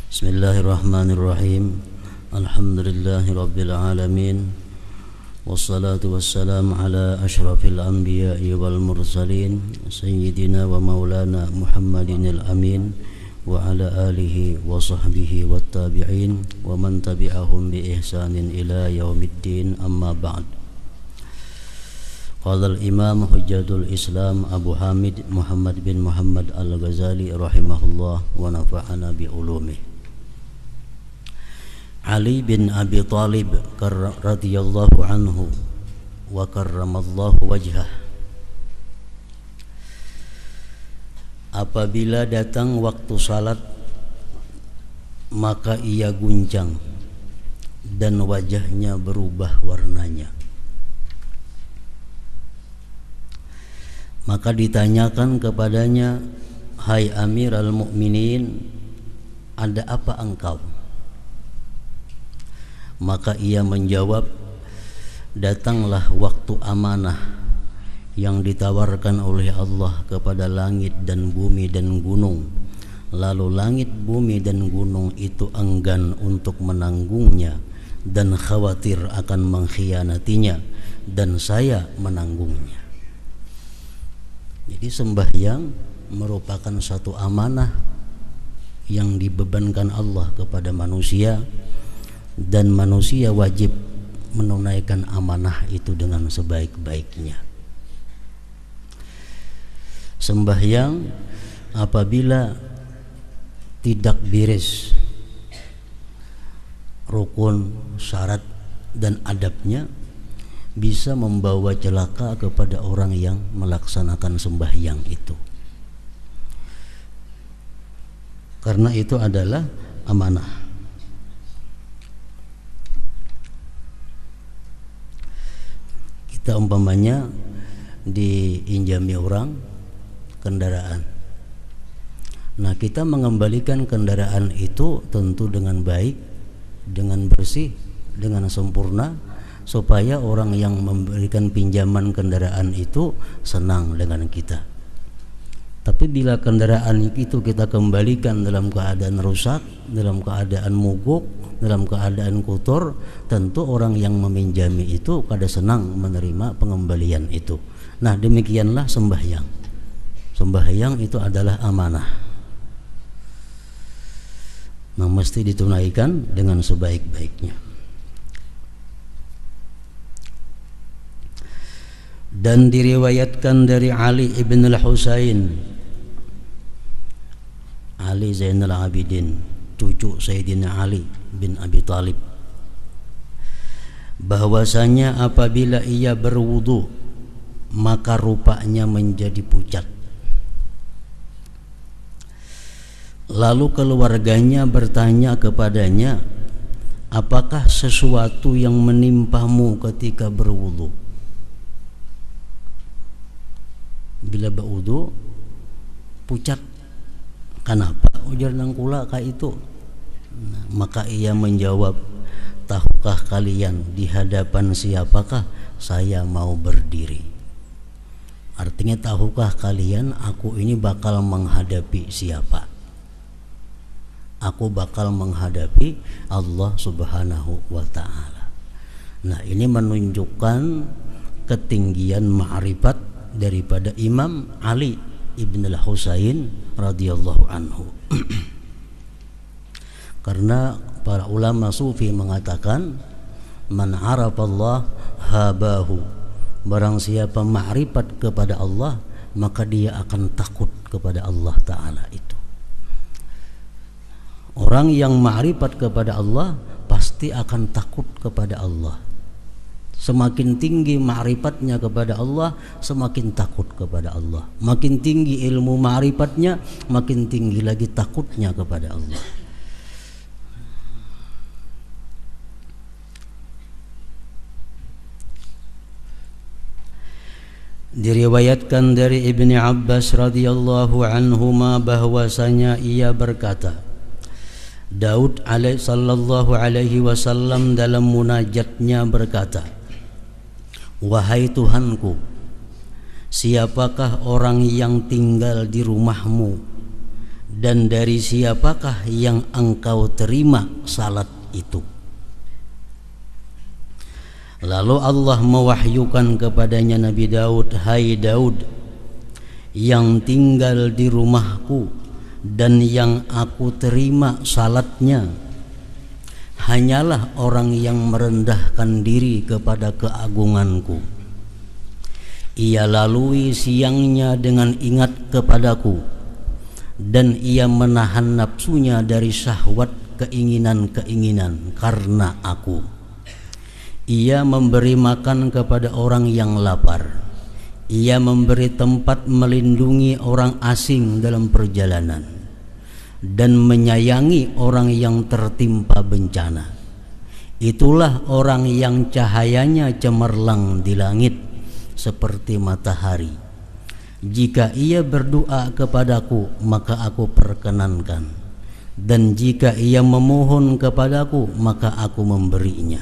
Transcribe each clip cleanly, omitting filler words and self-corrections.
Bismillahirrahmanirrahim. Alhamdulillahi rabbil alamin. Wassalatu wassalamu ala ashrafil anbiya'i wal mursalin Sayyidina wa maulana Muhammadinil amin wa ala alihi wa sahbihi wat tabi'in wa man tabi'ahum bi ihsanin ila yaumiddin, amma ba'd. Qala al-imam hujjatul islam Abu Hamid Muhammad bin Muhammad al-Ghazali rahimahullah wa nafa'ana bi ulumih. Ali bin Abi Thalib radhiyallahu anhu wa karramallahu wajhah, apabila datang waktu salat maka ia guncang dan wajahnya berubah warnanya. Maka ditanyakan kepadanya, "Hai Amirul Mukminin, ada apa engkau?" Maka ia menjawab, "Datanglah waktu amanah yang ditawarkan oleh Allah kepada langit dan bumi dan gunung. Lalu langit, bumi dan gunung itu enggan untuk menanggungnya dan khawatir akan mengkhianatinya, dan saya menanggungnya." Jadi sembahyang merupakan satu amanah yang dibebankan Allah kepada manusia, dan manusia wajib menunaikan amanah itu dengan sebaik-baiknya. Sembahyang apabila tidak beres rukun, syarat dan adabnya, bisa membawa celaka kepada orang yang melaksanakan sembahyang itu. Karena itu adalah amanah. Kita umpamanya diinjami orang kendaraan. Nah, kita mengembalikan kendaraan itu tentu dengan baik, dengan bersih, dengan sempurna, supaya orang yang memberikan pinjaman kendaraan itu senang dengan kita. Tapi bila kendaraan itu kita kembalikan dalam keadaan rusak, dalam keadaan mogok, dalam keadaan kotor, tentu orang yang meminjami itu kada senang menerima pengembalian itu. Nah, demikianlah sembahyang. Sembahyang itu adalah amanah, nah, mesti ditunaikan dengan sebaik-baiknya. Dan diriwayatkan dari Ali ibn al-Husain, Ali Zainal Abidin, cucu Sayyidina Ali bin Abi Thalib, bahwasanya apabila ia berwudu maka rupanya menjadi pucat. Lalu keluarganya bertanya kepadanya, "Apakah sesuatu yang menimpamu ketika berwudu?" Bila berwudu pucat, "Kenapa?" ujar nangkula ka itu. Nah, maka ia menjawab, "Tahukah kalian di hadapan siapakah saya mau berdiri?" Artinya, tahukah kalian aku ini bakal menghadapi siapa? Aku bakal menghadapi Allah Subhanahu wa ta'ala. Nah, ini menunjukkan ketinggian ma'rifat daripada Imam Ali ibn al-Husain radhiyallahu anhu. Karena para ulama sufi mengatakan, "Man arafallah habahu." Barang siapa ma'rifat kepada Allah, maka dia akan takut kepada Allah Ta'ala itu. Orang yang ma'rifat kepada Allah pasti akan takut kepada Allah. Semakin tinggi ma'rifatnya kepada Allah, semakin takut kepada Allah. Makin tinggi ilmu ma'rifatnya, makin tinggi lagi takutnya kepada Allah. Diriwayatkan dari Ibni Abbas radhiyallahu anhuma bahwasanya ia berkata, Daud sallallahu alaihi wasallam dalam munajatnya berkata, "Wahai Tuhanku, siapakah orang yang tinggal di rumahmu dan dari siapakah yang engkau terima salat itu? Lalu Allah mewahyukan kepadanya Nabi Daud, hai Daud, yang tinggal di rumahku dan yang aku terima salatnya hanyalah orang yang merendahkan diri kepada keagunganku. Ia lalui siangnya dengan ingat kepadaku, dan ia menahan nafsunya dari syahwat keinginan-keinginan karena aku. Ia memberi makan kepada orang yang lapar. Ia memberi tempat melindungi orang asing dalam perjalanan, dan menyayangi orang yang tertimpa bencana. Itulah orang yang cahayanya cemerlang di langit seperti matahari. Jika ia berdoa kepadaku, maka aku perkenankan, dan jika ia memohon kepadaku, maka aku memberinya.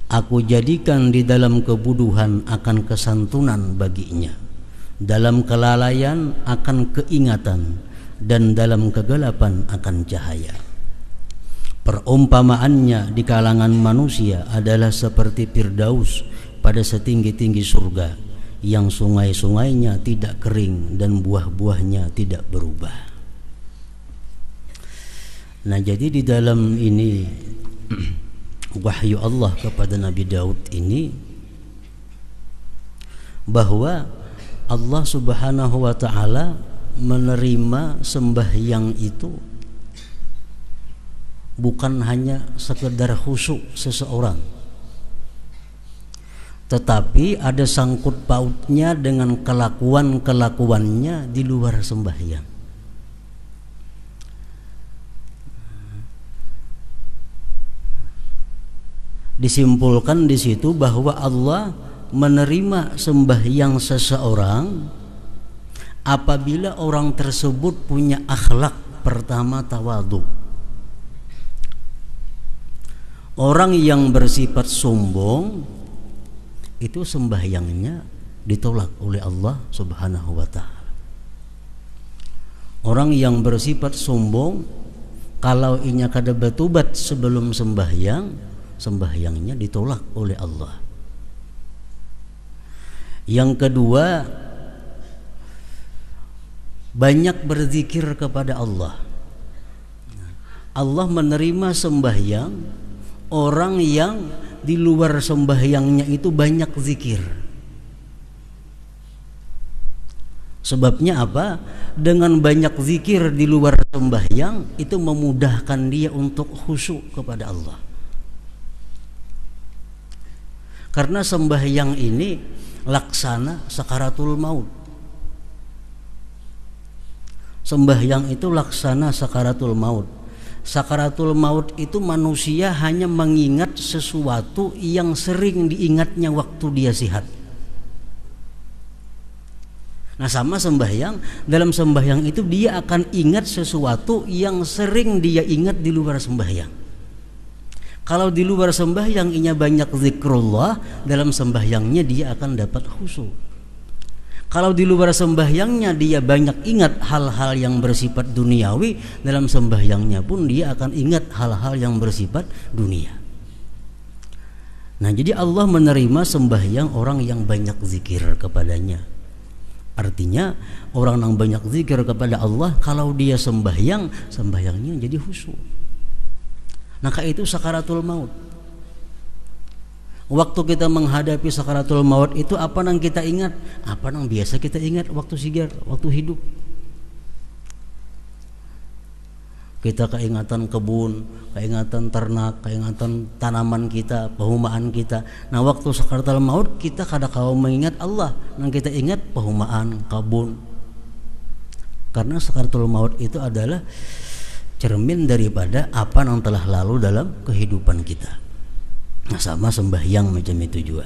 Aku jadikan di dalam kebuduhan akan kesantunan baginya, dalam kelalaian akan keingatan, dan dalam kegelapan akan cahaya. Perumpamaannya di kalangan manusia adalah seperti Firdaus pada setinggi-tinggi surga, yang sungai-sungainya tidak kering dan buah-buahnya tidak berubah. Nah, jadi di dalam ini wahyu Allah kepada Nabi Daud ini, bahwa Allah Subhanahu wa ta'ala menerima sembahyang itu bukan hanya sekedar khusyuk seseorang, tetapi ada sangkut pautnya dengan kelakuan-kelakuannya di luar sembahyang. Disimpulkan di situ bahwa Allah menerima sembahyang seseorang apabila orang tersebut punya akhlak. Pertama, tawadhu. Orang yang bersifat sombong itu sembahyangnya ditolak oleh Allah Subhanahu wa ta'ala. Orang yang bersifat sombong, kalau inya kada bertobat sebelum sembahyang, sembahyangnya ditolak oleh Allah. Yang kedua, banyak berzikir kepada Allah. Allah menerima sembahyang orang yang di luar sembahyangnya itu banyak zikir. Sebabnya apa? Dengan banyak zikir di luar sembahyang itu memudahkan dia untuk khusyuk kepada Allah. Karena sembahyang ini laksana sakaratul maut. Sembahyang itu laksana sakaratul maut. Sakaratul maut itu manusia hanya mengingat sesuatu yang sering diingatnya waktu dia sehat. Nah, sama sembahyang, dalam sembahyang itu dia akan ingat sesuatu yang sering dia ingat di luar sembahyang. Kalau di luar sembahyang inya banyak zikrullah, dalam sembahyangnya dia akan dapat khusyuk. Kalau di luar sembahyangnya dia banyak ingat hal-hal yang bersifat duniawi, dalam sembahyangnya pun dia akan ingat hal-hal yang bersifat dunia. Nah, jadi Allah menerima sembahyang orang yang banyak zikir kepadanya. Artinya orang yang banyak zikir kepada Allah, kalau dia sembahyang, sembahyangnya jadi khusyuk. Maka itu sakaratul maut. Waktu kita menghadapi sakaratul maut itu apa yang kita ingat? Apa yang biasa kita ingat waktu sigar, waktu hidup? Kita keingatan kebun, keingatan ternak, keingatan tanaman kita, pehumaan kita. Nah, waktu sakaratul maut kita kada kau mengingat Allah, yang kita ingat pehumaan, kebun. Karena sakaratul maut itu adalah cermin daripada apa yang telah lalu dalam kehidupan kita. Nah, sama sembahyang macam itu juga.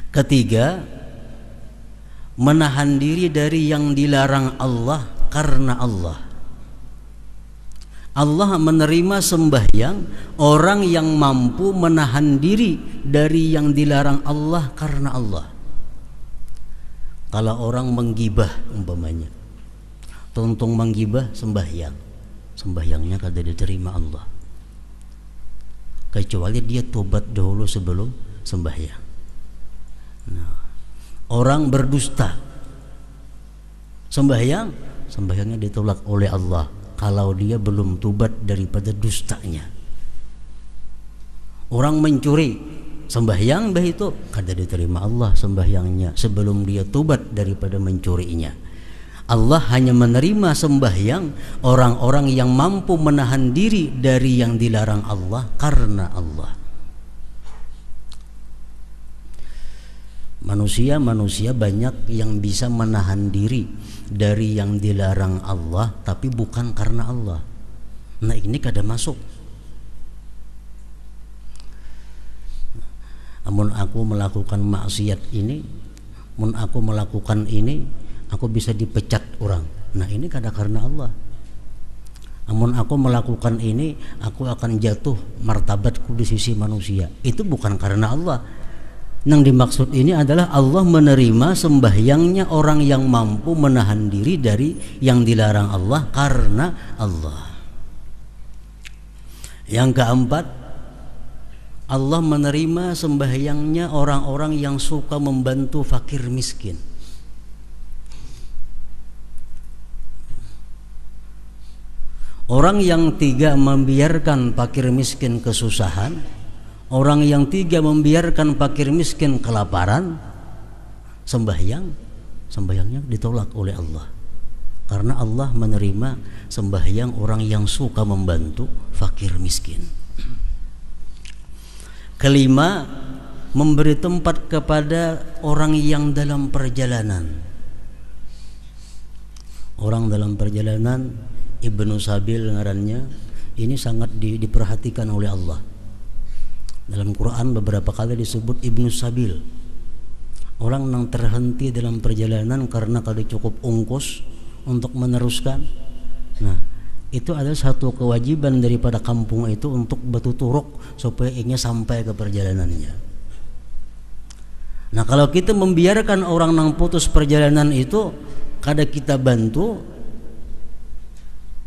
Ketiga, menahan diri dari yang dilarang Allah karena Allah. Allah menerima sembahyang orang yang mampu menahan diri dari yang dilarang Allah karena Allah. Kalau orang menggibah umpamanya, tuntung menggibah sembahyang, sembahyangnya kada diterima Allah, kecuali dia tobat dahulu sebelum sembahyang. Nah, orang berdusta sembahyang, sembahyangnya ditolak oleh Allah kalau dia belum tobat daripada dustanya. Orang mencuri sembahyang bah itu kada diterima Allah sembahyangnya sebelum dia tobat daripada mencurinya. Allah hanya menerima sembahyang orang-orang yang mampu menahan diri dari yang dilarang Allah karena Allah. Manusia banyak yang bisa menahan diri dari yang dilarang Allah tapi bukan karena Allah. Nah, ini kada masuk. Amun aku melakukan maksiat ini, mun aku melakukan ini, aku bisa dipecat orang. Nah, ini kada karena Allah. Amun aku melakukan ini, aku akan jatuh martabatku di sisi manusia. Itu bukan karena Allah. Yang dimaksud ini adalah Allah menerima sembahyangnya orang yang mampu menahan diri dari yang dilarang Allah karena Allah. Yang keempat, Allah menerima sembahyangnya orang-orang yang suka membantu fakir miskin. Orang yang tiga membiarkan fakir miskin kesusahan, orang yang tiga membiarkan fakir miskin kelaparan, sembahyangnya ditolak oleh Allah. Karena Allah menerima sembahyang orang yang suka membantu fakir miskin. Kelima, memberi tempat kepada orang yang dalam perjalanan. Orang dalam perjalanan, Ibnu Sabil ngarannya, ini sangat diperhatikan oleh Allah. Dalam Quran beberapa kali disebut Ibnu Sabil. Orang yang terhenti dalam perjalanan karena kada cukup ongkos untuk meneruskan. Nah, itu adalah satu kewajiban daripada kampung itu untuk bertuturuk supaya ingin sampai ke perjalanannya. Nah, kalau kita membiarkan orang yang putus perjalanan itu kada kita bantu,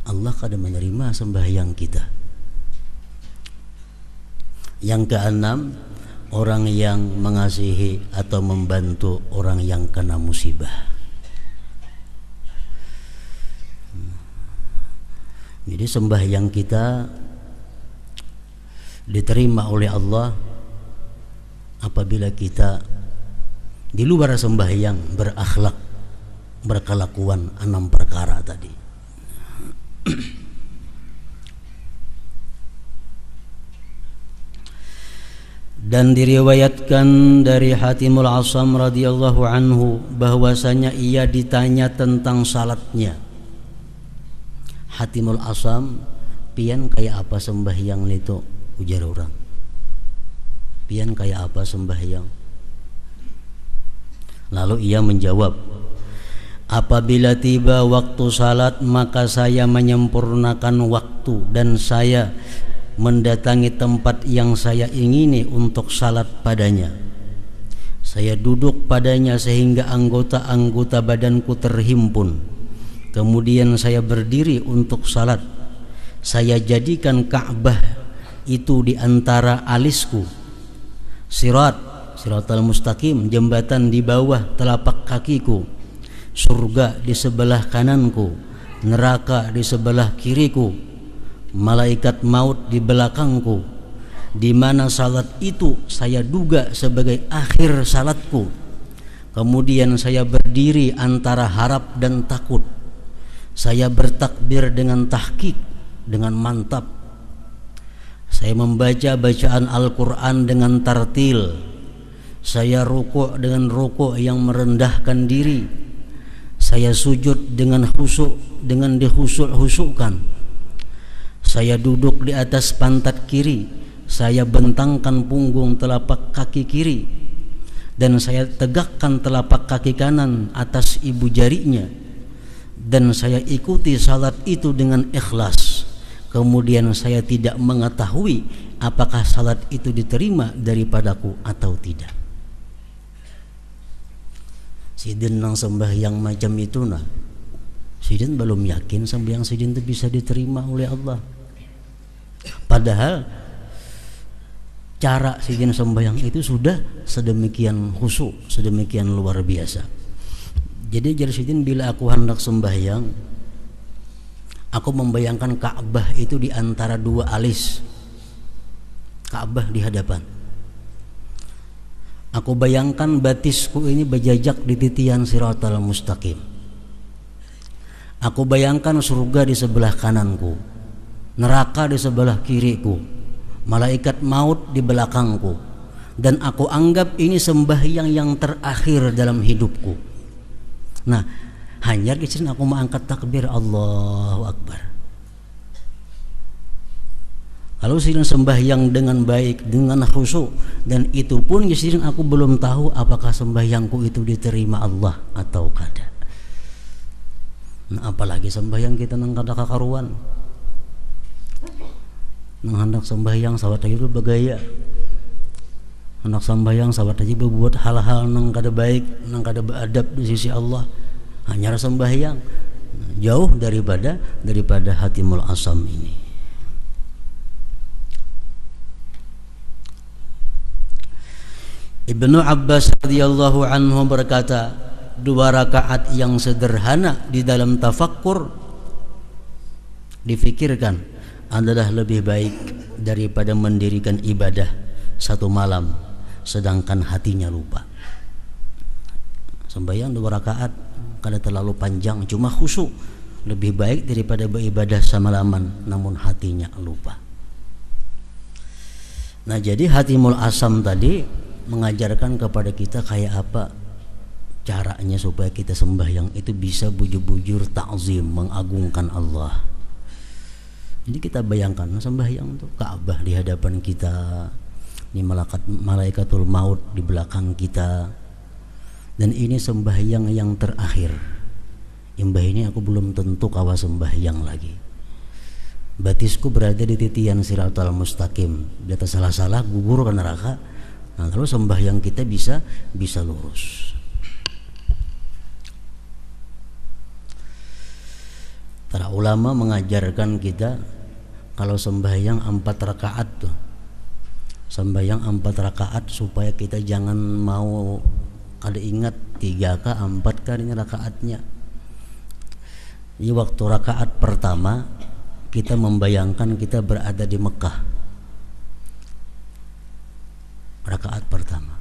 Allah kada menerima sembahyang kita. Yang keenam, orang yang mengasihi atau membantu orang yang kena musibah. Jadi sembahyang kita diterima oleh Allah apabila kita di luar sembahyang berakhlak, berkelakuan 6 perkara tadi. Dan diriwayatkan dari Hatimul Asam radhiyallahu anhu bahwasanya ia ditanya tentang salatnya. Hatimul Asam, pian kayak apa sembahyang itu, ujar orang. Pian kayak apa sembahyang? Lalu ia menjawab, apabila tiba waktu salat maka saya menyempurnakan waktu dan saya mendatangi tempat yang saya ingini untuk salat padanya. Saya duduk padanya sehingga anggota-anggota badanku terhimpun. Kemudian saya berdiri untuk salat. Saya jadikan Ka'bah itu di antara alisku. Siratal mustaqim, jembatan di bawah telapak kakiku. Surga di sebelah kananku, neraka di sebelah kiriku. Malaikat maut di belakangku. Di mana salat itu saya duga sebagai akhir salatku. Kemudian saya berdiri antara harap dan takut. Saya bertakbir dengan tahqiq, dengan mantap. Saya membaca bacaan Al-Quran dengan tartil. Saya rukuk dengan rukuk yang merendahkan diri. Saya sujud dengan khusyuk, dengan dikhusyuk-khusyukkan. Saya duduk di atas pantat kiri. Saya bentangkan punggung telapak kaki kiri. Dan saya tegakkan telapak kaki kanan atas ibu jarinya. Dan saya ikuti salat itu dengan ikhlas. Kemudian saya tidak mengetahui apakah salat itu diterima daripadaku atau tidak. Sidin nang sembahyang macam itu nah, sidin belum yakin sembahyang sidin itu bisa diterima oleh Allah. Padahal cara sidin sembahyang itu sudah sedemikian khusyuk, sedemikian luar biasa. Jadi jar sidin, bila aku hendak sembahyang, aku membayangkan Ka'bah itu di antara dua alis, Ka'bah di hadapan. Aku bayangkan batisku ini berjajak di titian Siratal Mustaqim. Aku bayangkan surga di sebelah kananku, neraka di sebelah kiriku, malaikat maut di belakangku, dan aku anggap ini sembahyang yang terakhir dalam hidupku. Nah, hanya kisah aku mengangkat takbir Allahu Akbar. Kalau sidin sembahyang dengan baik, dengan khusyuk, dan itu pun sidin aku belum tahu apakah sembahyangku itu diterima Allah atau kada. Nah, apalagi sembahyang kita nang kada kakaruan, nang hendak sembahyang sawat aja bergaya, hendak sembahyang sawat aja berbuat hal-hal nang kada baik, nang kada beradab di sisi Allah. Hanya sembahyang jauh daripada hatimul asam ini. Ibnu Abbas radhiyallahu anhu berkata, 2 rakaat yang sederhana di dalam tafakkur difikirkan adalah lebih baik daripada mendirikan ibadah 1 malam sedangkan hatinya lupa. Sembahyang 2 rakaat kada terlalu panjang, cuma khusyuk, lebih baik daripada beribadah semalaman namun hatinya lupa. Nah, jadi hatimul asam tadi mengajarkan kepada kita kayak apa caranya supaya kita sembahyang itu bisa bujur-bujur ta'zim, mengagungkan Allah. Jadi kita bayangkan sembahyang itu Ka'bah di hadapan kita, ini malaikatul maut di belakang kita, dan ini sembahyang yang terakhir. Imbah ini aku belum tentu kawa sembahyang lagi. Batisku berada di titian Siratal Mustaqim, di atas salah-salah gugur ke neraka. Nah, terus sembahyang kita bisa lurus. Para ulama mengajarkan kita kalau sembahyang 4 rakaat tuh, sembahyang 4 rakaat supaya kita jangan mau kada ingat 3 kah 4 kah ini rakaatnya. Ini waktu rakaat pertama kita membayangkan kita berada di Mekah. Rakaat pertama.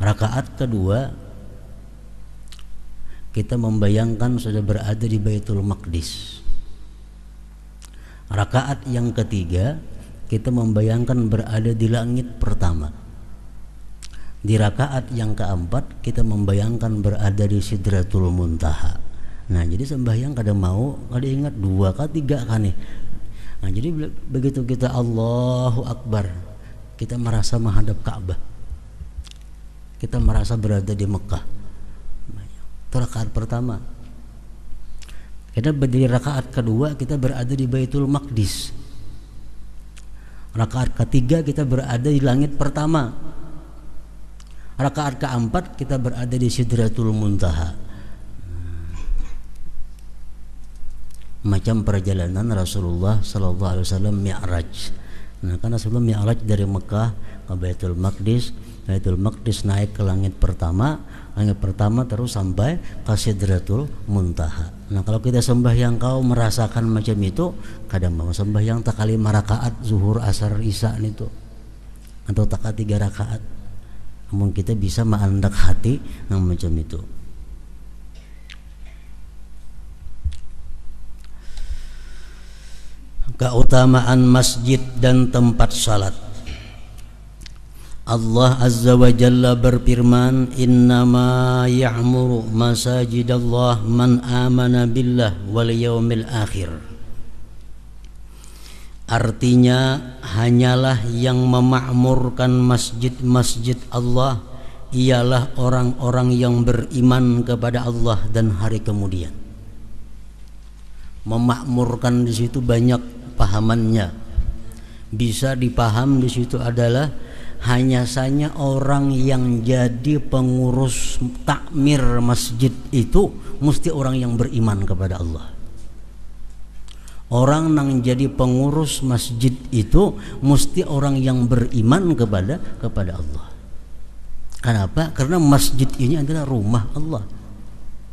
Rakaat kedua kita membayangkan sudah berada di Baitul Maqdis. Rakaat yang ketiga kita membayangkan berada di langit pertama. Di rakaat yang keempat kita membayangkan berada di Sidratul Muntaha. Nah, jadi sembahyang kada mau kada ingat 2 kah 3 kah nih. Nah, jadi begitu kita Allahu Akbar, kita merasa menghadap Ka'bah, kita merasa berada di Mekah. Itu rakaat pertama. Kita berdiri rakaat kedua kita berada di Baitul Maqdis. Rakaat ketiga kita berada di langit pertama. Rakaat keempat kita berada di Sidratul Muntaha. Macam perjalanan Rasulullah sallallahu alaihi wasallam Mi'raj. Nah, karena sebelum Mi'raj dari Mekah ke Baitul Maqdis, Baitul Maqdis naik ke langit pertama terus sampai ke Sidratul Muntaha. Nah, kalau kita sembahyang kau merasakan macam itu, kadang mau sembahyang tak kali 5 rakaat zuhur, asar, isya itu, atau tak 3 rakaat. Namun kita bisa mengandak hati yang macam itu. Keutamaan masjid dan tempat salat. Allah Azza wa Jalla berfirman, innama ya'muru masajidallah man amana billah wal yaumil akhir. Artinya, hanyalah yang memakmurkan masjid-masjid Allah ialah orang-orang yang beriman kepada Allah dan hari kemudian. Memakmurkan di situ banyak pahamannya. Bisa dipaham di situ adalah hanya saja orang yang jadi pengurus takmir masjid itu mesti orang yang beriman kepada Allah. Orang yang jadi pengurus masjid itu mesti orang yang beriman kepada Allah. Kenapa? Karena masjid ini adalah rumah Allah.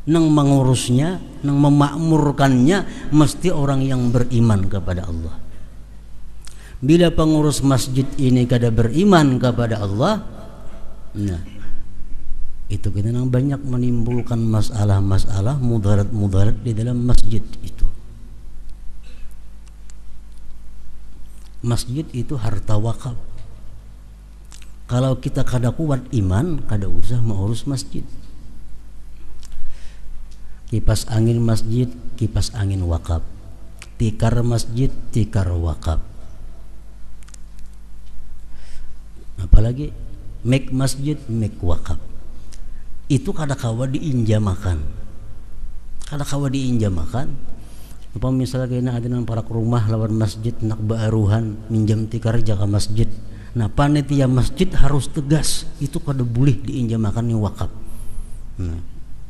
Nang mengurusnya, nang memakmurkannya mesti orang yang beriman kepada Allah. Bila pengurus masjid ini kada beriman kepada Allah, nah itu kita banyak menimbulkan masalah-masalah mudarat-mudarat di dalam masjid itu. Masjid itu harta wakaf. Kalau kita kada kuat iman, kada usah mengurus masjid. Kipas angin masjid, kipas angin wakaf. Tikar masjid, tikar wakaf. Apalagi make masjid, make wakaf. Itu kada kawa diinjamakan. Kada kawa diinjamakan. Apa misalnya kena ada nang para rumah lawan masjid nak baaruhan minjam tikar jaga masjid. Nah, panitia masjid harus tegas, itu kada boleh diinjamakan ni wakaf. Nah,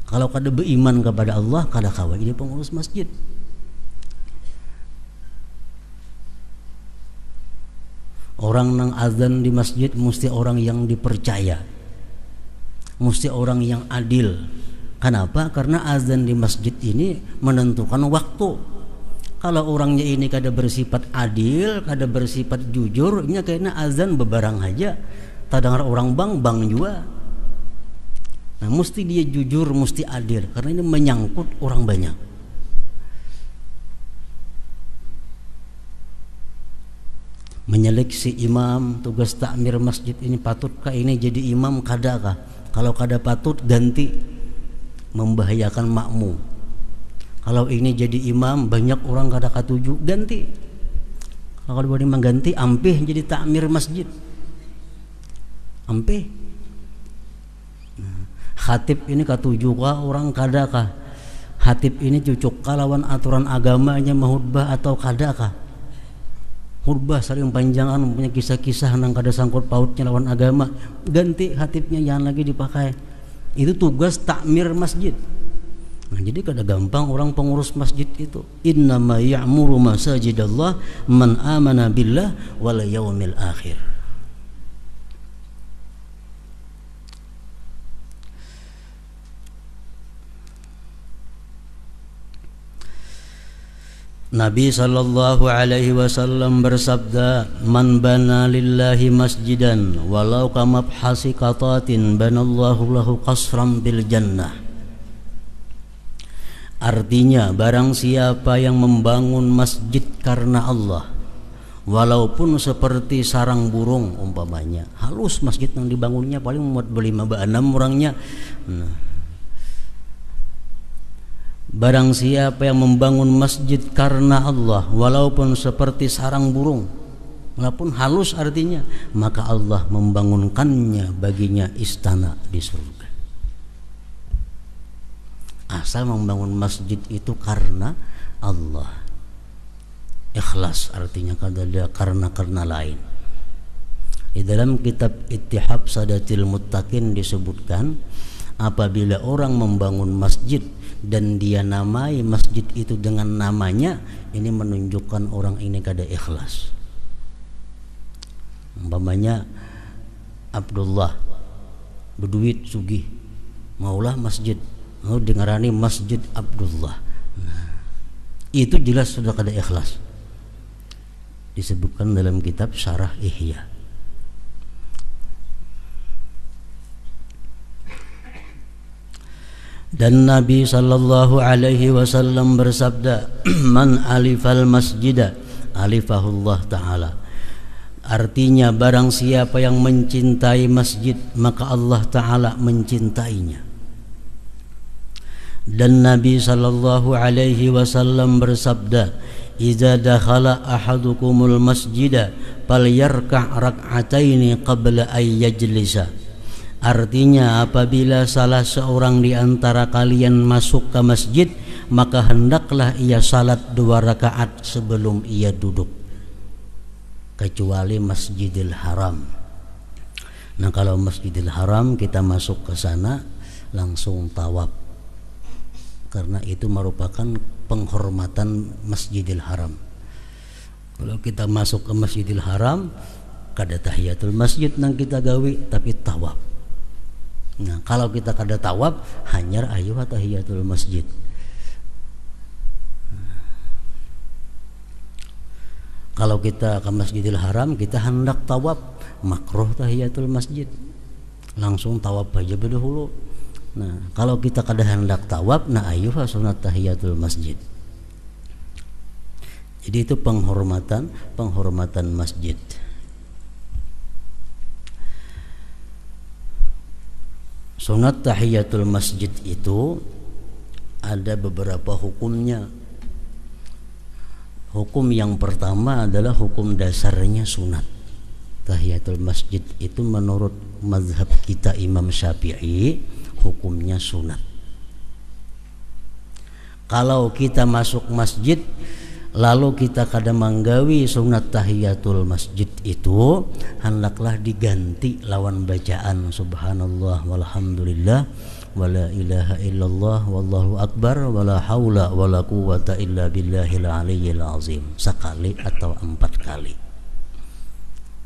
kalau kada beriman kepada Allah, kada kawa ini pengurus masjid. Orang nang azan di masjid mesti orang yang dipercaya, mesti orang yang adil. Kenapa? Karena azan di masjid ini menentukan waktu. Kalau orangnya ini kada bersifat adil, kada bersifat jujur, ini kayaknya azan bebarang aja. Tak dengar orang bang juga. Nah, mesti dia jujur, mesti adil, karena ini menyangkut orang banyak. Menyeleksi imam, tugas takmir masjid ini patutkah ini jadi imam, kadakah? Kalau kada patut ganti, membahayakan makmum. Kalau ini jadi imam banyak orang kada katuju, ganti. Kalau boleh mengganti, ampih jadi takmir masjid, ampih. Nah, khatib ini katuju kah orang kada kah? Khatib ini cucuk kah lawan aturan agamanya mahutbah atau kada kah? Khutbah saling panjangan, punya kisah-kisah nang kada sangkut pautnya lawan agama, ganti khatibnya, jangan lagi dipakai. Itu tugas takmir masjid. Nah, jadi kada gampang orang pengurus masjid itu. Innama ya'muru masajidallah man amana billah wal yaumil akhir. Nabi sallallahu alaihi wasallam bersabda, "Man bana lillahi masjidan walau kamabhasi qatatin banallahu lahu qasran bil jannah." Artinya, barang siapa yang membangun masjid karena Allah, walaupun seperti sarang burung umpamanya, halus masjid yang dibangunnya paling muat 5-6 orangnya. Nah, barang siapa yang membangun masjid karena Allah, walaupun seperti sarang burung, walaupun halus artinya, maka Allah membangunkannya baginya istana di surga. Asal membangun masjid itu karena Allah, ikhlas artinya, kada ada karena lain. Di dalam kitab Ittihab Sadatil Muttaqin disebutkan, apabila orang membangun masjid dan dia namai masjid itu dengan namanya, ini menunjukkan orang ini kada ikhlas. Umpamanya Abdullah berduit sugih, maulah masjid, mau dengarani Masjid Abdullah. Nah, itu jelas sudah kada ikhlas. Disebutkan dalam kitab Syarah Ihya. Dan Nabi sallallahu alaihi wasallam bersabda, "Man alifal masjida alifahullah ta'ala." Artinya, barang siapa yang mencintai masjid, maka Allah Ta'ala mencintainya. Dan Nabi sallallahu alaihi wasallam bersabda, "Idza dakhala ahadukumul masjida falyarka' rak'ataini qabla ay yajlisa." Artinya, apabila salah seorang di antara kalian masuk ke masjid, maka hendaklah ia salat 2 rakaat sebelum ia duduk, kecuali Masjidil Haram. Nah kalau Masjidil Haram kita masuk ke sana langsung tawaf, karena itu merupakan penghormatan Masjidil Haram. Kalau kita masuk ke Masjidil Haram kada tahiyatul masjid nang kita gawi, tapi tawaf. Nah kalau kita kada tawaf hanyar ayuh tahiyatul masjid. Kalau kita ke Masjidil Haram kita hendak tawaf, makruh tahiyatul masjid, langsung tawaf aja berdahulu. Nah kalau kita kada hendak tawaf, nah ayuh sunat tahiyatul masjid. Jadi itu penghormatan masjid. Sunat tahiyatul masjid itu ada beberapa hukumnya. Hukum yang pertama adalah hukum dasarnya sunat. Tahiyatul masjid itu menurut mazhab kita Imam Syafi'i hukumnya sunat. Kalau kita masuk masjid lalu kita kada manggawi sunat tahiyatul masjid itu, hendaklah diganti lawan bacaan subhanallah walhamdulillah wala ilaha illallah wallahu akbar wala haula wala quwata illa billahil aliyyil azim, sekali atau 4 kali.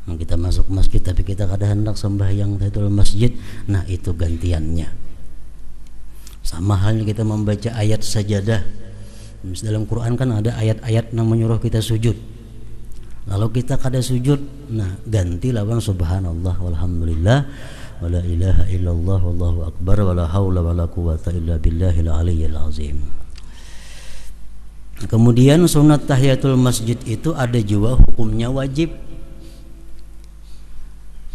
Nah, kita masuk masjid tapi kita kada hendak sembahyang tahiyatul masjid, nah itu gantiannya. Sama halnya kita membaca ayat sajadah. Dalam Quran kan ada ayat-ayat yang menyuruh kita sujud. Lalu kita kada sujud, nah ganti lawan subhanallah walhamdulillah wala ilaha illallah wallahu akbar wala haula wala quwata illa billahil aliyyil azim. Kemudian sunat tahiyatul masjid itu ada juga hukumnya wajib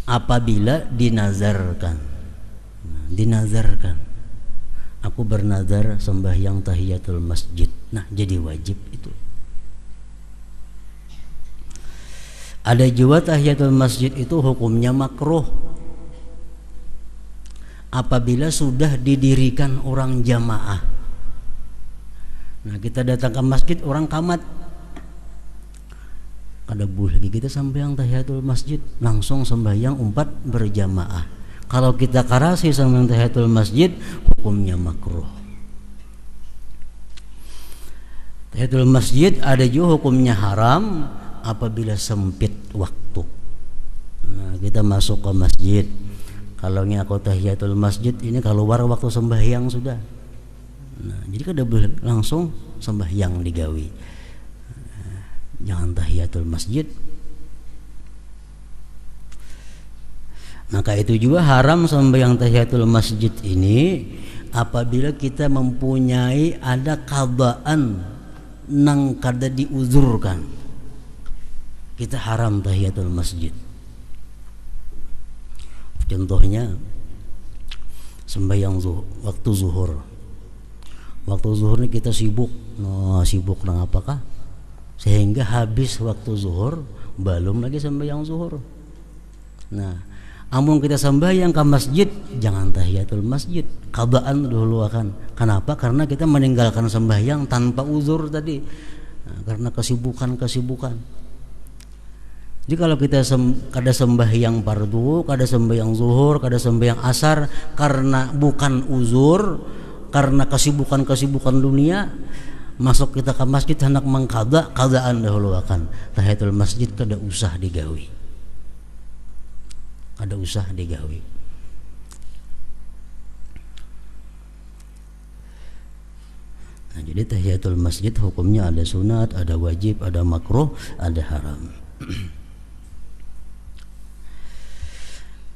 apabila dinazarkan. Dinazarkan, aku bernazar sembahyang tahiyatul masjid, nah jadi wajib itu. Ada juga tahiyatul masjid itu hukumnya makruh apabila sudah didirikan orang jamaah. Nah kita datang ke masjid orang kamat, kada boleh kita sembahyang tahiyatul masjid, langsung sembahyang 4 berjamaah. Kalau kita karasi sembahyang tahiyatul masjid hukumnya makruh. Tahiyatul masjid ada juga hukumnya haram apabila sempit waktu. Nah kita masuk ke masjid, kalau aku tahiyatul masjid ini keluar waktu sembahyang sudah. Nah jadi kada boleh langsung sembahyang digawi. Jangan tahiyatul masjid. Maka itu juga haram sembahyang tahiyatul masjid ini apabila kita mempunyai ada qadaan nang kada diuzurkan, kita haram tahiyatul masjid. Contohnya sembahyang waktu zuhur. Waktu zuhur ini kita sibuk, sibuk nang apakah? Sehingga habis waktu zuhur belum lagi sembahyang zuhur. Nah, amun kita sembahyang ke masjid jangan tahiyatul masjid, qadaan dulu akan. Kenapa? Karena kita meninggalkan sembahyang tanpa uzur tadi, nah, karena kesibukan. Jadi kalau kita kada sembahyang fardu, kada sembahyang zuhur, kada sembahyang asar karena bukan uzur, karena kesibukan dunia, masuk kita ke masjid hendak mengqada, qadaan dahulu akan. Tahiyatul masjid kada usah digawi. Ada usah digawi. Nah, jadi tahiyatul masjid hukumnya ada sunat, ada wajib, ada makruh, ada haram.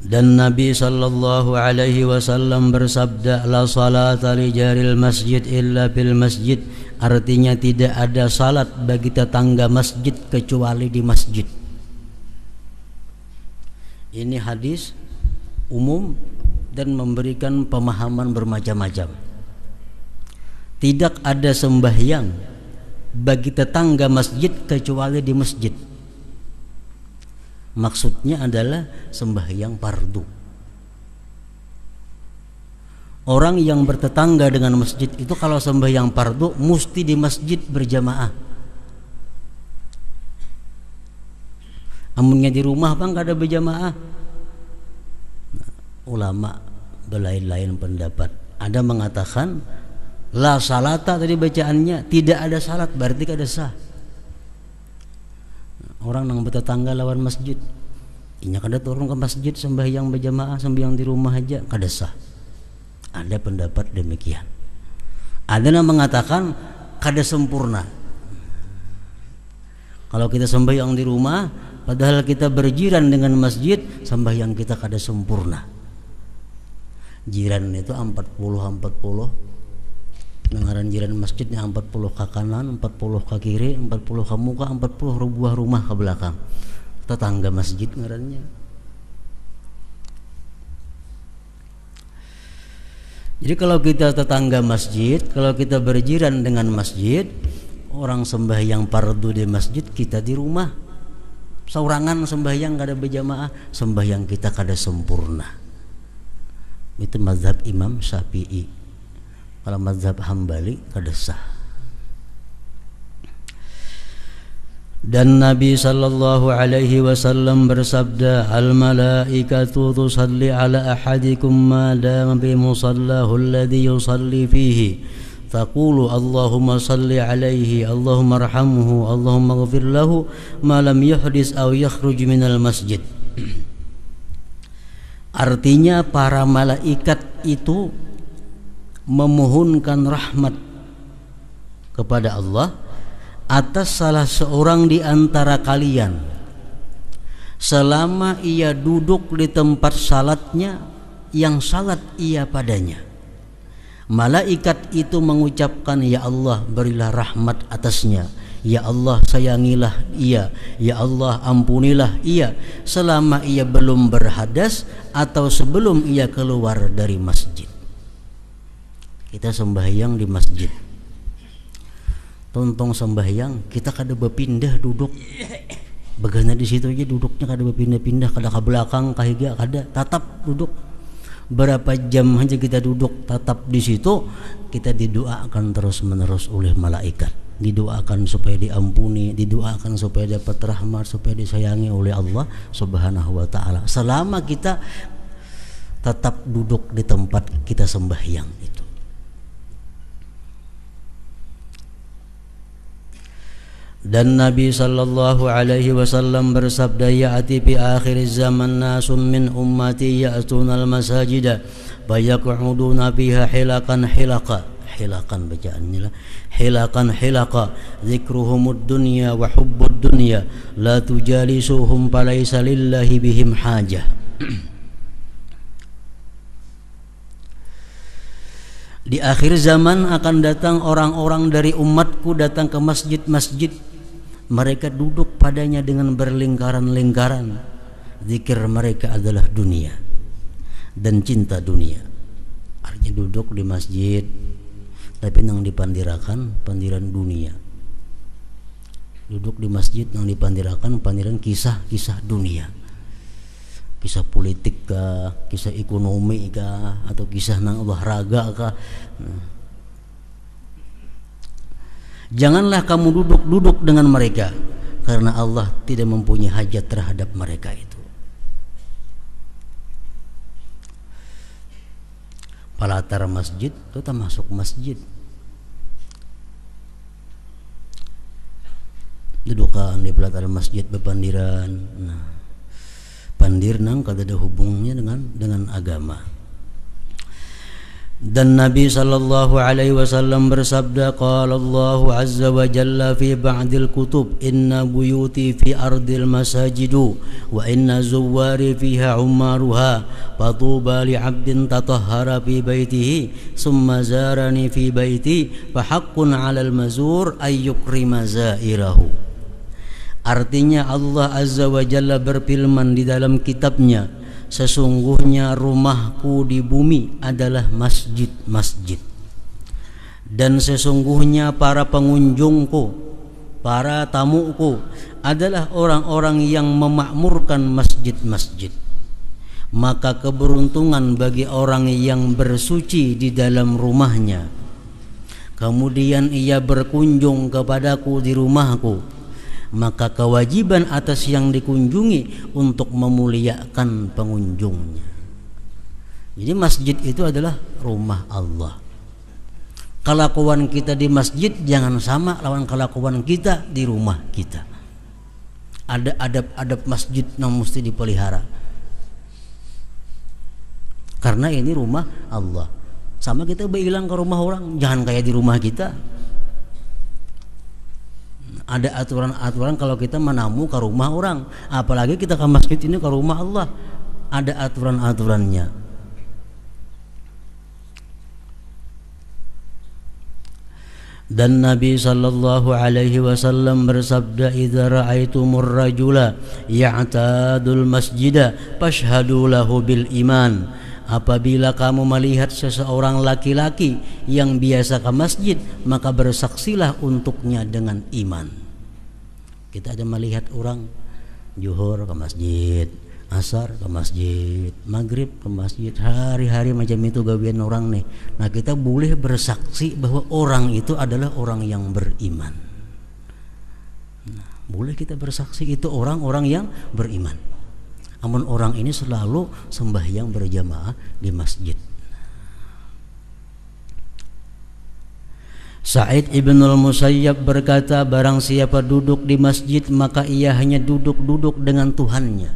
Dan Nabi sallallahu alaihi wasallam bersabda, la salata li jaril masjid illa bil masjid, artinya tidak ada salat bagi tetangga masjid kecuali di masjid. Ini hadis umum dan memberikan pemahaman bermacam-macam. Tidak ada sembahyang bagi tetangga masjid kecuali di masjid. Maksudnya adalah sembahyang fardu. Orang yang bertetangga dengan masjid itu kalau sembahyang fardu mesti di masjid berjamaah. Amunnya di rumah bang kada berjamaah. ulama berlain-lain pendapat. Ada mengatakan la salata, tadi bacaannya tidak ada salat, berarti kada sah. Orang nang bertetangga lawan masjid, inya kada turun ke masjid sembahyang berjamaah, sembahyang di rumah aja kada sah. Ada pendapat demikian. Ada yang mengatakan kada sempurna. Kalau kita sembahyang di rumah padahal kita berjiran dengan masjid, sembahyang kita kada sempurna. Jiran itu 40 Dengaran jiran masjidnya 40 ke kanan, 40 ke kiri, 40 ke muka, 40 buah rumah ke belakang. Tetangga masjid ngarannya. Jadi kalau kita tetangga masjid, kalau kita berjiran dengan masjid, orang sembahyang fardu di masjid, kita di rumah saurangan sembahyang kada berjamaah, sembahyang kita kada sempurna. Itu mazhab Imam Syafi'i. Kalau mazhab Hambali kada sah. Dan Nabi sallallahu alaihi wasallam bersabda, al malaikatu tusalli ala ahadikum ma dama bi musallahu alladhi yusalli fihi, taqulu Allahumma salli alaihi, Allahumma arhamhu, Allahumma ighfir lahu ma lam yuhdis aw yakhruj minal masjid. Artinya para malaikat itu memohonkan rahmat kepada Allah atas salah seorang di antara kalian selama ia duduk di tempat salatnya yang salat ia padanya. Malaikat itu mengucapkan, ya Allah berilah rahmat atasnya, ya Allah sayangilah ia, ya Allah ampunilah ia selama ia belum berhadas atau sebelum ia keluar dari masjid. Kita sembahyang di masjid, tontong sembahyang kita kada berpindah duduk, begana di situ aja duduknya kada berpindah-pindah, kada ke belakang kahiga kada, tatap duduk. Berapa jam aja kita duduk tatap di situ, kita didoakan terus menerus oleh malaikat, didoakan supaya diampuni, didoakan supaya dapat rahmat, supaya disayangi oleh Allah Subhanahu wa taala selama kita tetap duduk di tempat kita sembahyang itu. Dan Nabi sallallahu alaihi wasallam bersabda, ya'ti fi akhir zaman nasun min ummati ya'tuna al-masajida fayaq'uduna fiha hilakan bacaannya lah, hilaqa dzikruhumud dunya wa hubbud dunya la tujalisuhum falaysa lillahi bihim hajah. Di akhir zaman akan datang orang-orang dari umatku datang ke masjid-masjid, mereka duduk padanya dengan berlingkaran-lingkaran. Zikir mereka adalah dunia dan cinta dunia. Artinya duduk di masjid tapi nang dipandirakan pandiran dunia. Duduk di masjid nang dipandirakan pandiran kisah-kisah dunia. Kisah politik kah, kisah ekonomi kah, atau kisah nang olahraga kah. Janganlah kamu duduk dengan mereka, karena Allah tidak mempunyai hajat terhadap mereka itu. Palatar masjid itu termasuk masjid. Dudukan di palatar masjid bepandiran. Nah, pandir nang kada ada hubungnya dengan agama. Dan Nabi sallallahu alaihi wasallam bersabda, qala Allah azza wa jalla fi ba'dil kutub, inna buyuti fi ardil masajidu wa inna zuwari fiha ummaruha fatuba li 'abdin tatahhara fi baitihi summa zarani fi baiti fa haqqun 'alal mazur ay yukrima zairahu. Artinya Allah azza wa jalla berfirman di dalam kitabnya, sesungguhnya rumahku di bumi adalah masjid-masjid, dan sesungguhnya para pengunjungku, para tamuku adalah orang-orang yang memakmurkan masjid-masjid. Maka keberuntungan bagi orang yang bersuci di dalam rumahnya, kemudian ia berkunjung kepadaku di rumahku, maka kewajiban atas yang dikunjungi untuk memuliakan pengunjungnya. Jadi masjid itu adalah rumah Allah. Kelakuan kita di masjid jangan sama lawan kelakuan kita di rumah kita. Ada adab-adab masjid yang mesti dipelihara. Karena ini rumah Allah. Sama kita bilang ke rumah orang, jangan kayak di rumah kita. Ada aturan-aturan kalau kita menamu ke rumah orang, apalagi kita ke masjid ini ke rumah Allah. Ada aturan-aturannya. Dan Nabi sallallahu alaihi wasallam bersabda, "Idza ra'aitumur rajula ya'tadul masjida fashhadu lahu bil iman." Apabila kamu melihat seseorang laki-laki yang biasa ke masjid, maka bersaksilah untuknya dengan iman. Kita ada melihat orang zuhur ke masjid, asar ke masjid, maghrib ke masjid, hari-hari macam itu gawian orang nih. Nah, kita boleh bersaksi bahwa orang itu adalah orang yang beriman. Nah, boleh kita bersaksi itu orang-orang yang beriman. Namun orang ini selalu sembahyang berjamaah di masjid. Sa'id ibn al-Musayyab berkata, barang siapa duduk di masjid maka ia hanya duduk-duduk dengan Tuhannya.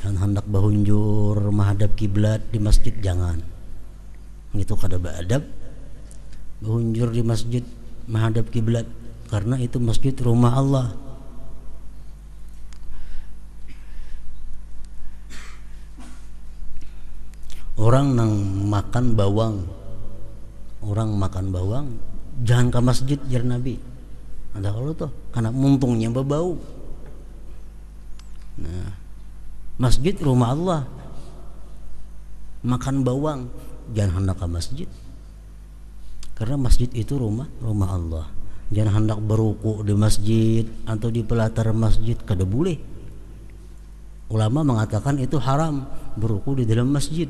Jangan hendak bahunjur menghadap kiblat di masjid, jangan. Itu kada beadab bahunjur di masjid menghadap kiblat, karena itu masjid rumah Allah. Orang nang makan bawang, jangan ke masjid jar Nabi. Ada kalau tuh karena muntungnya berbau. Nah, masjid rumah Allah. Makan bawang jangan hendak ke masjid, karena masjid itu rumah Allah. Jangan hendak beruku di masjid atau di pelatar masjid, kada boleh. Ulama mengatakan itu haram beruku di dalam masjid,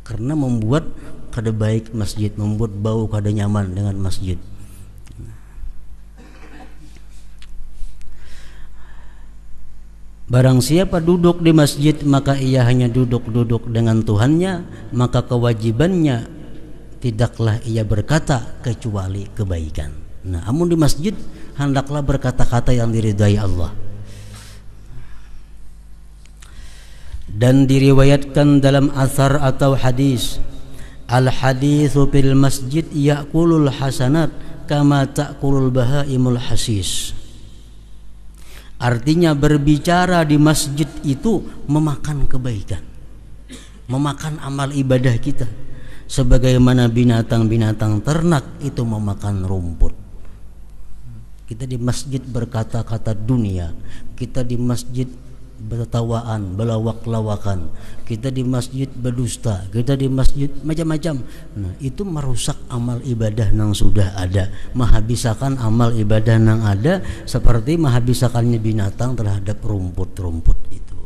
karena membuat kada baik masjid, membuat bau kada nyaman dengan masjid. Barang siapa duduk di masjid maka ia hanya duduk-duduk dengan Tuhannya, maka kewajibannya tidaklah ia berkata kecuali kebaikan. Nah, amun di masjid hendaklah berkata-kata yang diridai Allah. Dan diriwayatkan dalam asar atau hadis, al-haditsu fil masjid ya'kulul hasanat kama ta'kulul bahaimul hasis. Artinya berbicara di masjid itu memakan kebaikan, memakan amal ibadah kita, sebagaimana binatang-binatang ternak itu memakan rumput. Kita di masjid berkata-kata dunia, kita di masjid bertawaan, belawak-lawakan, kita di masjid berdusta, kita di masjid macam-macam. Nah, itu merusak amal ibadah yang sudah ada, menghabiskan amal ibadah yang ada, seperti menghabiskannya binatang terhadap rumput-rumput itu.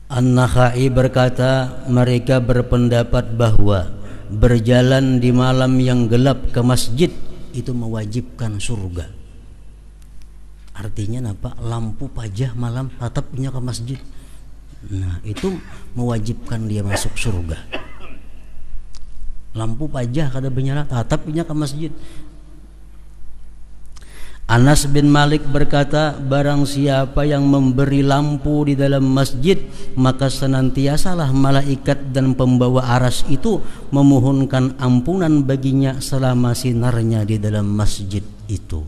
An-Nakhai berkata, mereka berpendapat bahwa berjalan di malam yang gelap ke masjid itu mewajibkan surga. Artinya apa? Lampu pajah malam tatapnya ke masjid. Nah, itu mewajibkan dia masuk surga. Lampu pajah kada benyala tatapnya ke masjid. Anas bin Malik berkata, barang siapa yang memberi lampu di dalam masjid, maka senantiasalah malaikat dan pembawa aras itu memohonkan ampunan baginya selama sinarnya di dalam masjid itu.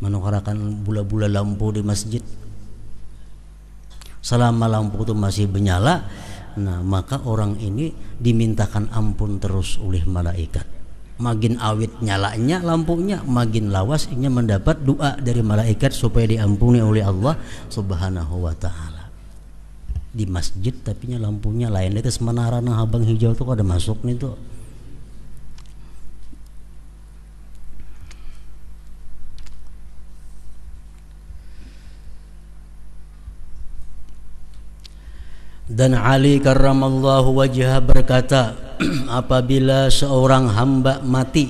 Menukarakan bula-bula lampu di masjid, selama lampu itu masih menyala, nah maka orang ini dimintakan ampun terus oleh malaikat. Makin awit nyalanya lampunya, makin lawas ia mendapat doa dari malaikat supaya diampuni oleh Allah Subhanahu wa taala. Di masjid tapi lampunya lain, itu menara nang habang hijau tuh ada masuk nih tuh. Dan Ali karramallahu wajhah berkata, apabila seorang hamba mati,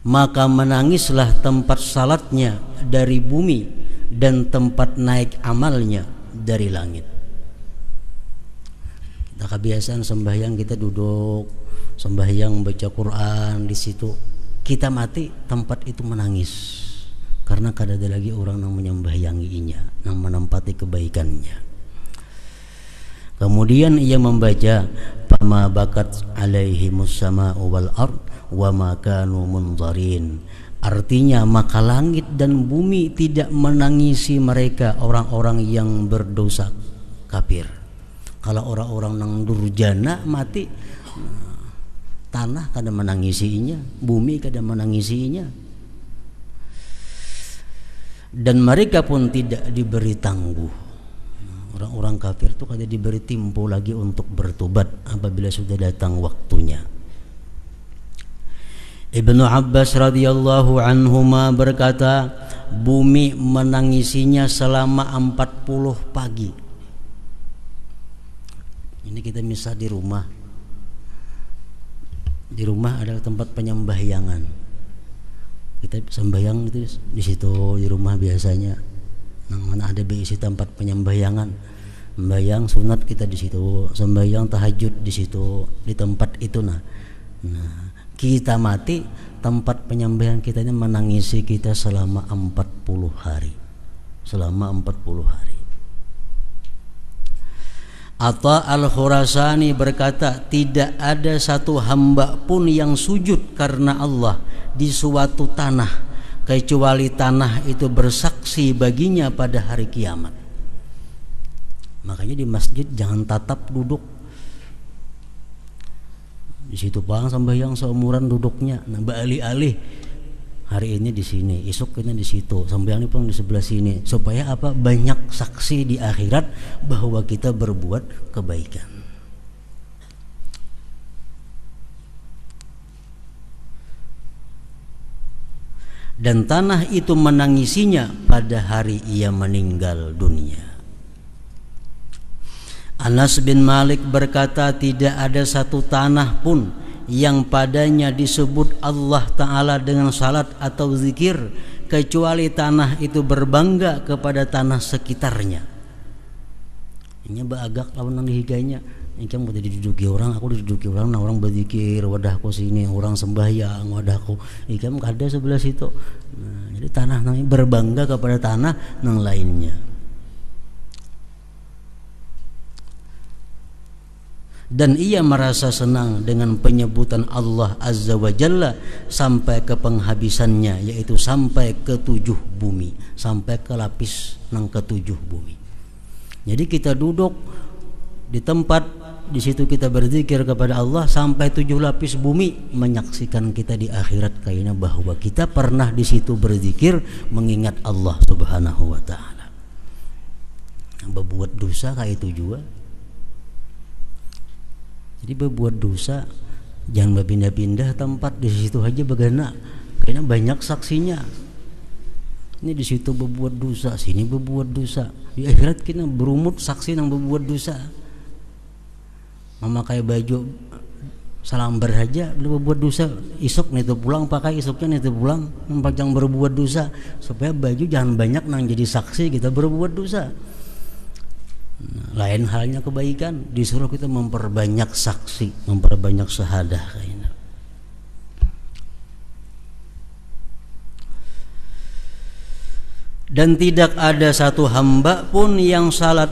maka menangislah tempat salatnya dari bumi dan tempat naik amalnya dari langit. Kita kebiasaan sembahyang, kita duduk sembahyang baca Quran, di situ kita mati, tempat itu menangis karena kada ada lagi orang yang menyembahyanginya, yang menempati kebaikannya. Kemudian ia membaca, fama bakat alaihimus sama'u wal ard wa ma kanu munzarin. Artinya, maka langit dan bumi tidak menangisi mereka, orang-orang yang berdosa kafir. Kalau orang-orang yang durjana mati, tanah kada menangisinya, bumi kada menangisinya, dan mereka pun tidak diberi tangguh. Orang-orang kafir itu kada diberi tempo lagi untuk bertobat apabila sudah datang waktunya. Ibnu Abbas radhiyallahu anhuma berkata, bumi menangisinya selama 40 pagi. Ini kita misal di rumah. Di rumah ada tempat penyembahyangan. Kita sembahyang itu di situ di rumah biasanya. Nang mana ada berisi tempat penyembahyangan, sembahyang sunat kita di situ, sembahyang tahajud di situ, di tempat itu. Nah, kita mati, tempat penyembahyangan kita ini menangisi kita selama 40 hari. Selama 40 hari. Atha al-Khurasani berkata, tidak ada satu hamba pun yang sujud karena Allah di suatu tanah kecuali tanah itu bersaksi baginya pada hari kiamat. Makanya di masjid jangan tatap duduk. Di situ bang sembahyang seumuran duduknya. Nah, beralih-alih. Hari ini di sini, esok ini di situ, sembahyang pun di sebelah sini. Supaya apa? Banyak saksi di akhirat bahwa kita berbuat kebaikan. Dan tanah itu menangisinya pada hari ia meninggal dunia. Anas bin Malik berkata, tidak ada satu tanah pun yang padanya disebut Allah Ta'ala dengan salat atau zikir kecuali tanah itu berbangga kepada tanah sekitarnya. Ini bagak lawan nang dihigainya. Ini kan mau diduduki orang, aku diduduki orang, nah orang berzikir, wadahku sini, orang sembahyang, wadahku ikan ada sebelah situ. Nah, jadi tanah nang berbangga kepada tanah nang lainnya. Dan ia merasa senang dengan penyebutan Allah Azza wa Jalla sampai ke penghabisannya, yaitu sampai ke 7 bumi, sampai ke lapis nang ke-7 bumi. Jadi kita duduk di tempat, di situ kita berzikir kepada Allah sampai 7 lapis bumi menyaksikan kita di akhirat kayaknya bahwa kita pernah di situ berzikir mengingat Allah Subhanahu wa taala. Berbuat dosa kayak itu juga. Jadi berbuat dosa jangan berpindah-pindah tempat, di situ aja bagaimana? Kayaknya banyak saksinya. Ini di situ berbuat dosa, sini berbuat dosa. Di akhirat kita berumut saksi yang berbuat dosa. Memakai baju salambar saja lu berbuat dosa, isuk nih tuh pulang pakai, isuknya nih tuh pulang jangan berbuat dosa, supaya baju jangan banyak nang jadi saksi kita berbuat dosa. Lain halnya kebaikan, disuruh kita memperbanyak saksi, memperbanyak syahadah kayaknya. Dan tidak ada satu hamba pun yang salat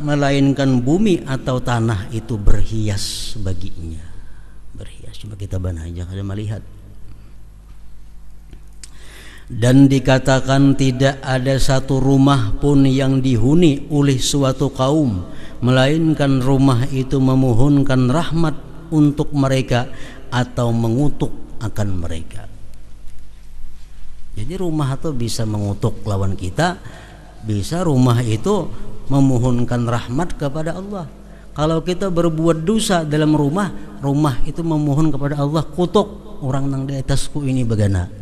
melainkan bumi atau tanah itu berhias baginya. Berhias, cuma kita ban aja kada melihat. Dan dikatakan tidak ada satu rumah pun yang dihuni oleh suatu kaum melainkan rumah itu memohonkan rahmat untuk mereka atau mengutuk akan mereka. Jadi rumah itu bisa mengutuk lawan kita, bisa rumah itu memohonkan rahmat kepada Allah. Kalau kita berbuat dosa dalam rumah, rumah itu memohon kepada Allah, kutuk orang nang di atasku ini bagaimana.